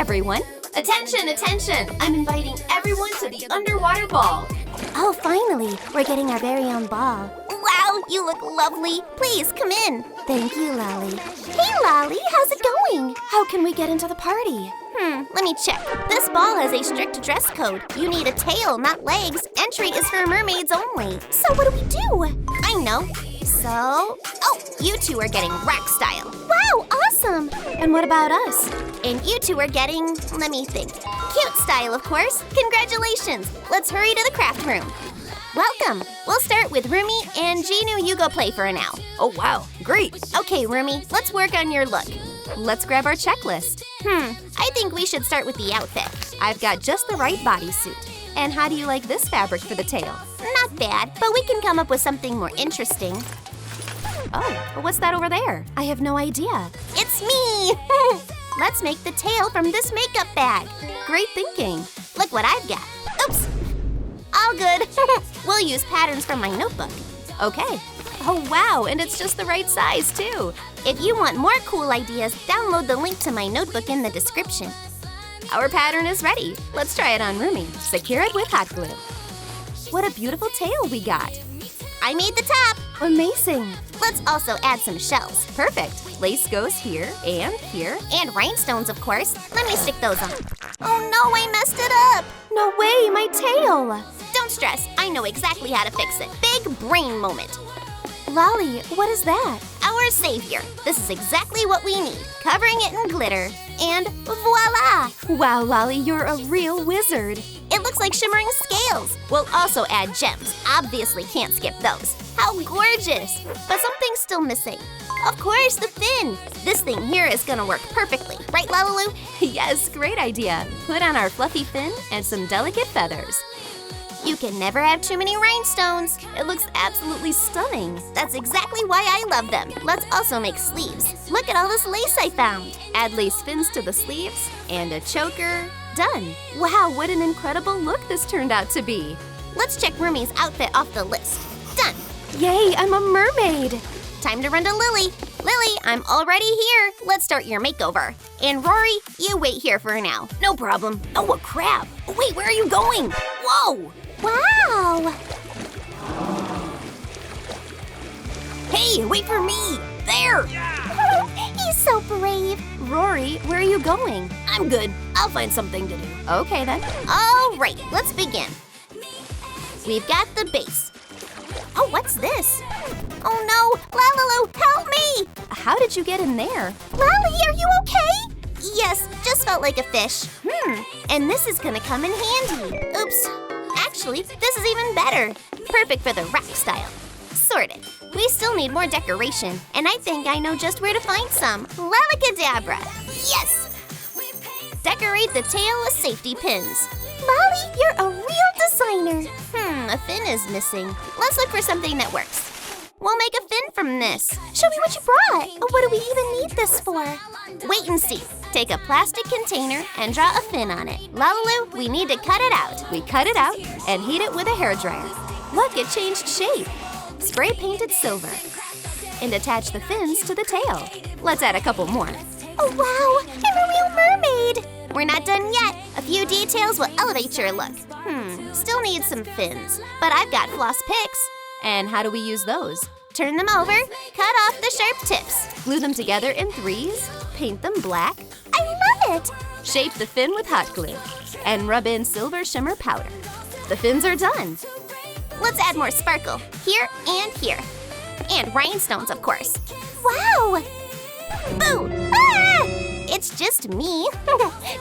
everyone. Attention, attention! I'm inviting everyone to the underwater ball. Oh, finally, we're getting our very own ball. Wow, you look lovely. Please, come in. Thank you, Lali. Hey, Lali, how's it going? How can we get into the party? Let me check. This ball has a strict dress code. You need a tail, not legs. Entry is for mermaids only. So what do we do? I know. Oh, you two are getting rock style. Wow, awesome. And what about us? And you two are getting, let me think, cute style, of course. Congratulations. Let's hurry to the craft room. Welcome. We'll start with Rumi and Jinu. You go play for an hour. Oh, wow. Great. Okay, Rumi, let's work on your look. Let's grab our checklist. I think we should start with the outfit. I've got just the right bodysuit. And how do you like this fabric for the tail? Not bad, but we can come up with something more interesting. Oh, what's that over there? I have no idea. It's me! Let's make the tail from this makeup bag. Great thinking. Look what I've got. Oops. All good. We'll use patterns from my notebook. Okay. Oh, wow, and it's just the right size, too. If you want more cool ideas, download the link to my notebook in the description. Our pattern is ready. Let's try it on Rumi. Secure it with hot glue. What a beautiful tail we got. I made the top. Amazing. Let's also add some shells. Perfect. Lace goes here and here. And rhinestones, of course. Let me stick those on. Oh no, I messed it up. No way, my tail. Don't stress. I know exactly how to fix it. Big brain moment. Lali, what is that? Our savior. This is exactly what we need. Covering it in glitter. And voila! Wow, Lali, you're a real wizard. It looks like shimmering scales. We'll also add gems. Obviously can't skip those. How gorgeous! But something's still missing. Of course, the fin. This thing here is gonna work perfectly. Right, LaLiLu? Yes, great idea. Put on our fluffy fin and some delicate feathers. You can never have too many rhinestones. It looks absolutely stunning. That's exactly why I love them. Let's also make sleeves. Look at all this lace I found. Add lace fins to the sleeves and a choker. Done. Wow, what an incredible look this turned out to be. Let's check Rumi's outfit off the list. Done. Yay, I'm a mermaid. Time to run to Lily. Lily, I'm already here. Let's start your makeover. And Rory, you wait here for now. No problem. Oh, a crab. Wait, where are you going? Whoa. Wow! Hey, wait for me! There! He's so brave. Rory, where are you going? I'm good. I'll find something to do. Okay then. All right, let's begin. We've got the base. Oh, what's this? Oh no, LaLiLu, help me! How did you get in there? Lali, are you okay? Yes, just felt like a fish. And this is gonna come in handy. Oops. Actually, this is even better. Perfect for the rock style. Sorted. We still need more decoration, and I think I know just where to find some. Lalacadabra. Yes! Decorate the tail with safety pins. Lali, you're a real designer. A fin is missing. Let's look for something that works. We'll make a fin from this. Show me what you brought. What do we even need this for? Wait and see. Take a plastic container and draw a fin on it. LaLiLu, we need to cut it out. We cut it out and heat it with a hairdryer. Look, it changed shape. Spray paint it silver. And attach the fins to the tail. Let's add a couple more. Oh wow, I'm a real mermaid. We're not done yet. A few details will elevate your look. Still need some fins, but I've got floss picks. And how do we use those? Turn them over, cut off the sharp tips. Glue them together in threes, paint them black. I love it! Shape the fin with hot glue and rub in silver shimmer powder. The fins are done. Let's add more sparkle, here and here. And rhinestones, of course. Wow! Boo! Ah! It's just me.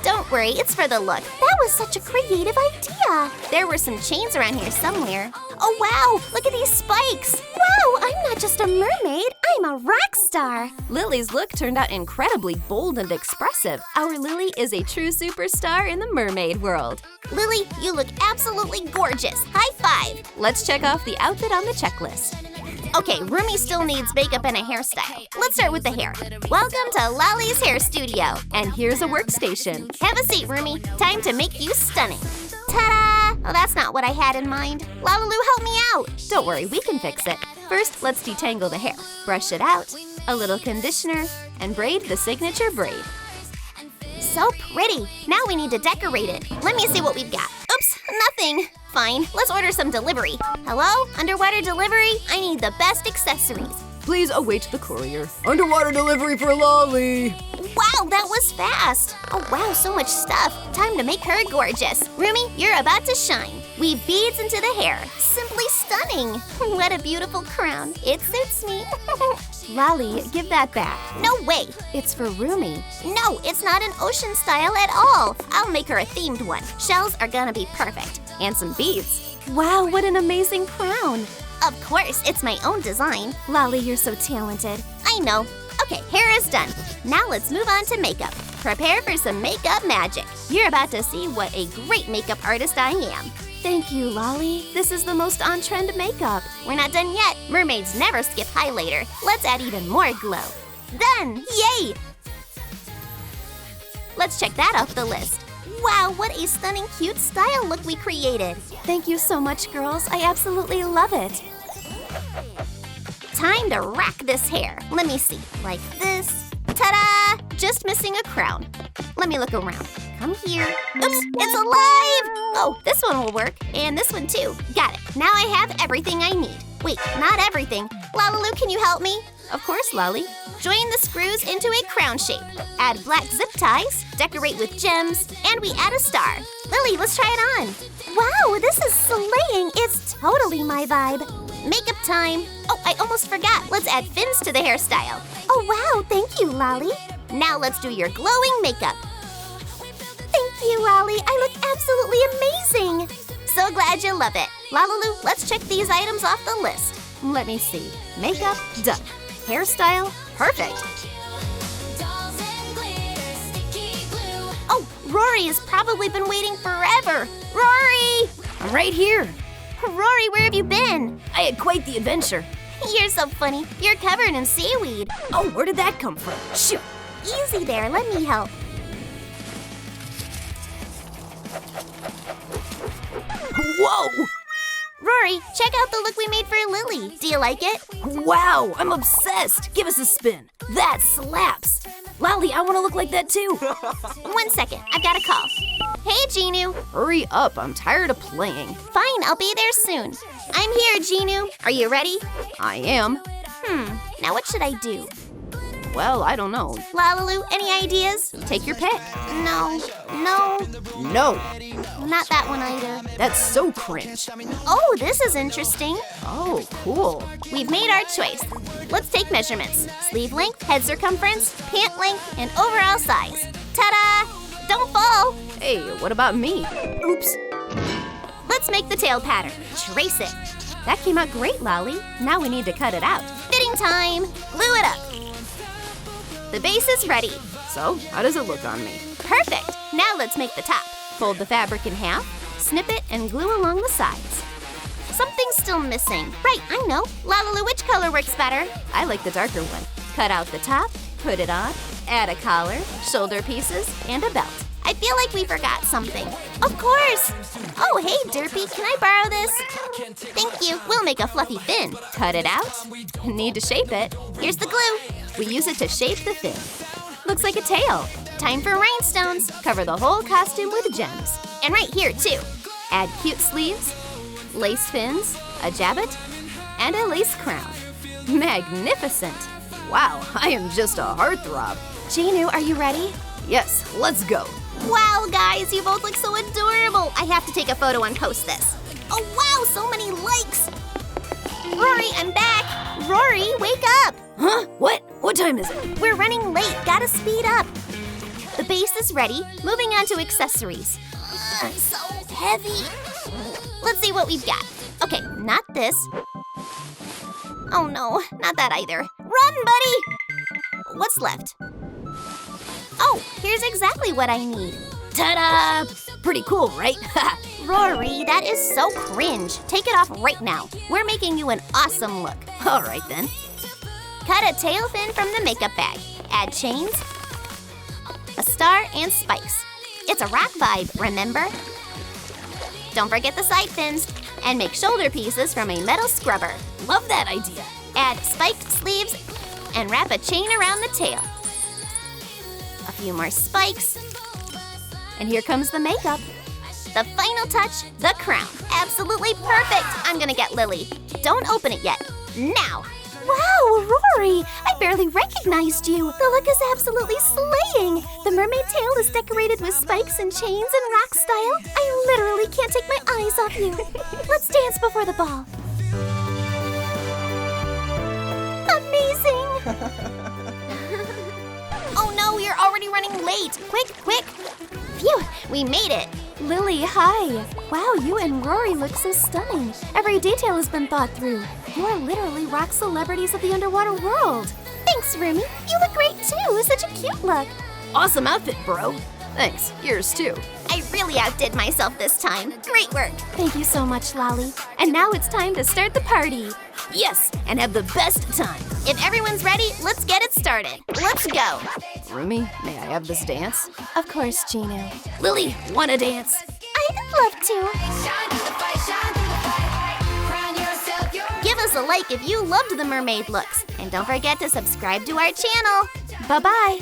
Don't worry, it's for the look. That was such a creative idea. There were some chains around here somewhere. Oh wow, look at these spikes. Wow, I'm not just a mermaid, I'm a rock star. Lily's look turned out incredibly bold and expressive. Our Lily is a true superstar in the mermaid world. Lily, you look absolutely gorgeous. High five. Let's check off the outfit on the checklist. Okay, Rumi still needs makeup and a hairstyle. Let's start with the hair. Welcome to Lali's hair studio. And here's a workstation. Have a seat, Rumi. Time to make you stunning. Ta-da! Oh, that's not what I had in mind. LaLiLu, help me out. Don't worry, we can fix it. First, let's detangle the hair. Brush it out, a little conditioner, and braid the signature braid. so pretty. Now we need to decorate it. Let me see what we've got. Oops, nothing. Fine, let's order some delivery. Hello? Underwater delivery? I need the best accessories. Please await the courier. Underwater delivery for Lali. Wow, that was fast. Oh wow, so much stuff. Time to make her gorgeous. Rumi, you're about to shine. Weave beads into the hair. Simply stunning. What a beautiful crown. It suits me. Lali, give that back. No way. It's for Rumi. No, it's not an ocean style at all. I'll make her a themed one. Shells are gonna be perfect. And some beads. Wow, what an amazing crown. Of course, it's my own design. Lali, you're so talented. I know. Okay, hair is done. Now let's move on to makeup. Prepare for some makeup magic. You're about to see what a great makeup artist I am. Thank you, Lali. This is the most on-trend makeup. We're not done yet. Mermaids never skip highlighter. Let's add even more glow. Done! Yay! Let's check that off the list. Wow, what a stunning, cute style look we created. Thank you so much, girls. I absolutely love it. Time to rack this hair. Let me see, like this. Ta-da! Just missing a crown. Let me look around. Come here. Oops, it's alive! Oh, this one will work, and this one too. Got it. Now I have everything I need. Wait, not everything. LaLiLu, can you help me? Of course, Lali. Join the screws into a crown shape. Add black zip ties, decorate with gems, and we add a star. Lily, let's try it on. Wow, this is slaying. It's totally my vibe. Makeup time. Oh, I almost forgot. Let's add fins to the hairstyle. Oh, wow, thank you, Lali. Now let's do your glowing makeup. Thank you, Lali. I look absolutely amazing. So glad you love it. LaLiLu, let's check these items off the list. Let me see. Makeup, done. Hairstyle, perfect. Oh, Rory has probably been waiting forever. Rory! I'm right here. Rory, where have you been? I had quite the adventure. You're so funny. You're covered in seaweed. Oh, where did that come from? Shoot. Easy there, let me help. Whoa! Rory, check out the look we made for Lily. Do you like it? Wow, I'm obsessed. Give us a spin. That slaps. Lali, I want to look like that too. 1 second, I've got a call. Hey, Jinu. Hurry up, I'm tired of playing. Fine, I'll be there soon. I'm here, Jinu. Are you ready? I am. Now what should I do? Well, I don't know. LaLiLu, any ideas? Take your pick. No, No, not that one either. that's so cringe. Oh, this is interesting. Oh, cool. We've made our choice. Let's take measurements. Sleeve length, head circumference, pant length, and overall size. Ta-da! Don't fall. Hey, what about me? Oops. Let's make the tail pattern. Trace it. That came out great, Lali. Now we need to cut it out. Fitting time. Glue it up. The base is ready. So, how does it look on me? Perfect. Now let's make the top. Fold the fabric in half, snip it, and glue along the sides. Something's still missing. Right, I know. LaLiLu, which color works better? I like the darker one. Cut out the top, put it on, add a collar, shoulder pieces, and a belt. I feel like we forgot something. Of course. Oh, hey, Derpy, can I borrow this? Thank you. We'll make a fluffy fin. Cut it out. Need to shape it. Here's the glue. We use it to shape the fin. Looks like a tail. Time for rhinestones. Cover the whole costume with gems. And right here, too. Add cute sleeves, lace fins, a jabbet, and a lace crown. Magnificent! Wow, I am just a heartthrob. Jinu, are you ready? Yes, let's go. Wow, guys, you both look so adorable. I have to take a photo and post this. Oh, wow, so many likes. Rory, I'm back. Rory, wake up. Huh? What? What time is it? We're running late. Gotta speed up. The base is ready. Moving on to accessories. So heavy. Let's see what we've got. Okay, not this. Oh no, not that either. Run, buddy! What's left? Oh, here's exactly what I need. Ta-da! Pretty cool, right? Rory, that is so cringe. Take it off right now. We're making you an awesome look. All right then. Cut a tail fin from the makeup bag. Add chains, a star, and spikes. It's a rock vibe, remember? Don't forget the side fins. And make shoulder pieces from a metal scrubber. Love that idea. Add spiked sleeves and wrap a chain around the tail. A few more spikes. And here comes the makeup. The final touch, the crown. Absolutely perfect. I'm gonna get Lily. Don't open it yet. Now. Wow, Rory! I barely recognized you. The look is absolutely slaying. The mermaid tail is decorated with spikes and chains in rock style. I literally can't take my eyes off you. Let's dance before the ball. Amazing! Oh no, we're already running late. Quick, quick. Phew, we made it. Lily, hi. Wow, you and Rory look so stunning. Every detail has been thought through. You are literally rock celebrities of the underwater world. Thanks, Rumi. You look great too. Such a cute look. Awesome outfit, bro. Thanks, yours too. I really outdid myself this time. Great work. Thank you so much, Lali. And now it's time to start the party. Yes, and have the best time. If everyone's ready, let's get it started. Let's go. Rumi, may I have this dance? Of course, Jinu. Lily, wanna dance? I'd love to. Give us a like if you loved the mermaid looks. And don't forget to subscribe to our channel. Bye-bye.